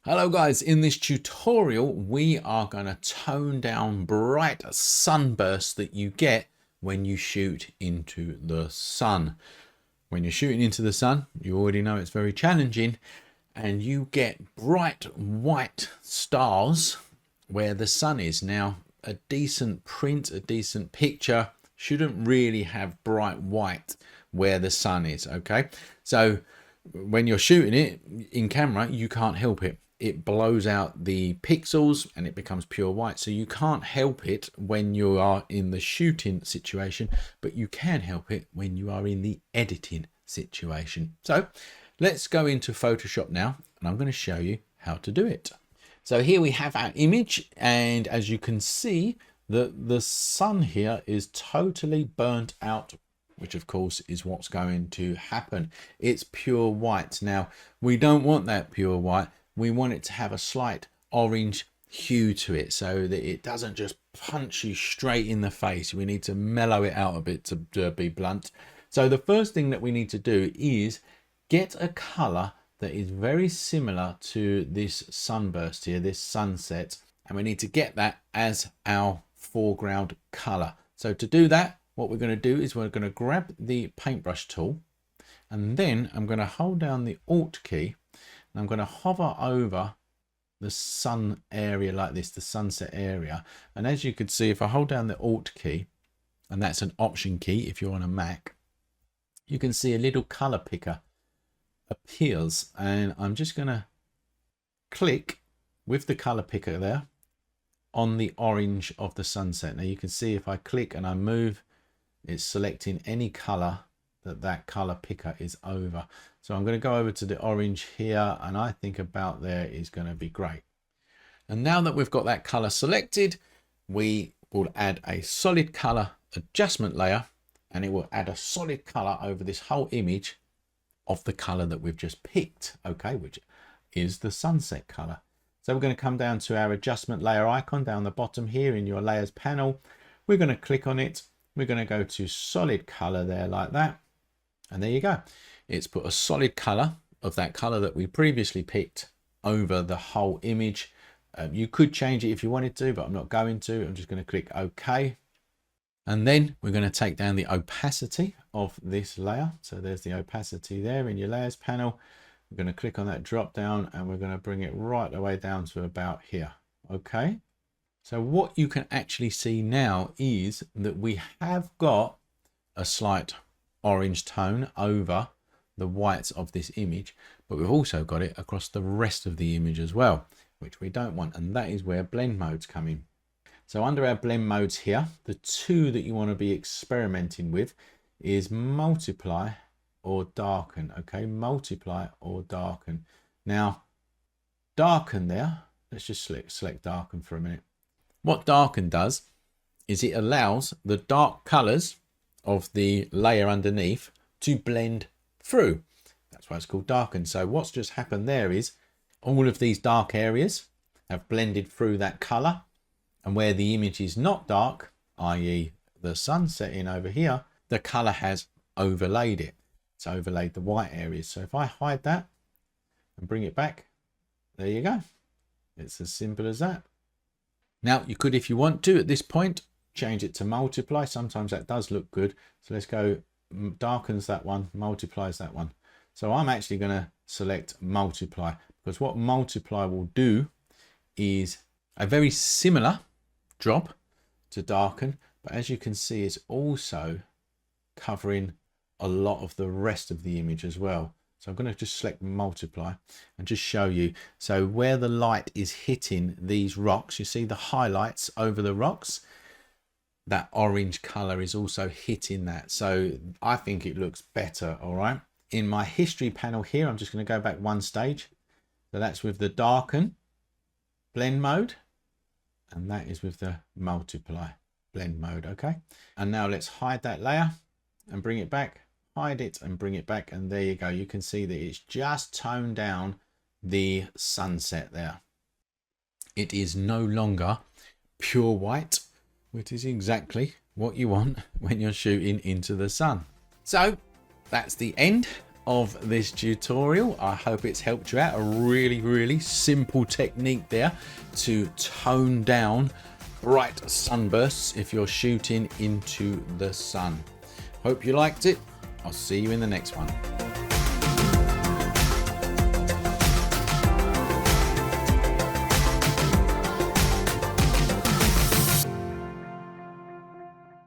Hello guys, in this tutorial we are going to tone down bright sunbursts that you get when you shoot into the sun. When you're shooting into the sun, you already know it's very challenging, and you get bright white stars where the sun is. Now, a decent print, a decent picture shouldn't really have bright white where the sun is, okay? So when you're shooting it in camera, you can't help it. It blows out the pixels and it becomes pure white. So you can't help it when you are in the shooting situation, but you can help it when you are in the editing situation. So let's go into Photoshop now, and I'm going to show you how to do it. So here we have our image, and as you can see, the sun here is totally burnt out, which of course is what's going to happen. It's pure white. Now, we don't want that pure white. We want it to have a slight orange hue to it so that it doesn't just punch you straight in the face. We need to mellow it out a bit, to be blunt. So the first thing that we need to do is get a color that is very similar to this sunburst here, this sunset, and we need to get that as our foreground color. So to do that, what we're going to do is we're going to grab the paintbrush tool, and then I'm going to hold down the Alt key, and I'm going to hover over the sun area like this, the sunset area. And as you can see, if I hold down the Alt key, and that's an Option key if you're on a Mac, you can see a little color picker appears, and I'm just going to click with the color picker there on the orange of the sunset. Now you can see if I click and I move, it's selecting any color that color picker is over. So I'm going to go over to the orange here, and I think about there is going to be great. And now that we've got that color selected, we will add a solid color adjustment layer, and it will add a solid color over this whole image of the color that we've just picked, okay, which is the sunset color. So we're going to come down to our adjustment layer icon down the bottom here in your layers panel. We're going to click on it. We're going to go to solid color there like that. And there you go. It's put a solid color of that color that we previously picked over the whole image. You could change it if you wanted to, but I'm not going to. I'm just going to click OK. And then we're going to take down the opacity of this layer. So there's the opacity there in your layers panel. We're going to click on that drop down, and we're going to bring it right the way down to about here. Okay. So what you can actually see now is that we have got a slight orange tone over the whites of this image, but we've also got it across the rest of the image as well, which we don't want. And that is where blend modes come in. So under our blend modes here, the two that you want to be experimenting with is multiply or darken. Okay, multiply or darken. Now, darken there, let's just select darken for a minute. What darken does is it allows the dark colors of the layer underneath to blend through. That's why it's called darken. So what's just happened there is all of these dark areas have blended through that color, and where the image is not dark, i.e. the sun setting over here, the color has overlaid it. It's overlaid the white areas. So if I hide that and bring it back, there you go. It's as simple as that. Now you could, if you want to, at this point, change it to multiply. Sometimes that does look good. So let's go darkens that one, multiplies that one. So I'm actually going to select multiply, because what multiply will do is a very similar drop to darken, but as you can see, it's also covering a lot of the rest of the image as well. So I'm going to just select multiply and just show you. So where the light is hitting these rocks, you see the highlights over the rocks, that orange color is also hitting that. So I think it looks better. All right. In my history panel here, I'm just going to go back one stage. So that's with the darken blend mode, and that is with the multiply blend mode. Okay. And now let's hide that layer and bring it back, hide it and bring it back. And there you go. You can see that it's just toned down the sunset there. It is no longer pure white, which is exactly what you want when you're shooting into the sun. So that's the end of this tutorial. I hope it's helped you out. A really simple technique there to tone down bright sunbursts if you're shooting into the sun. Hope you liked it. I'll see you in the next one.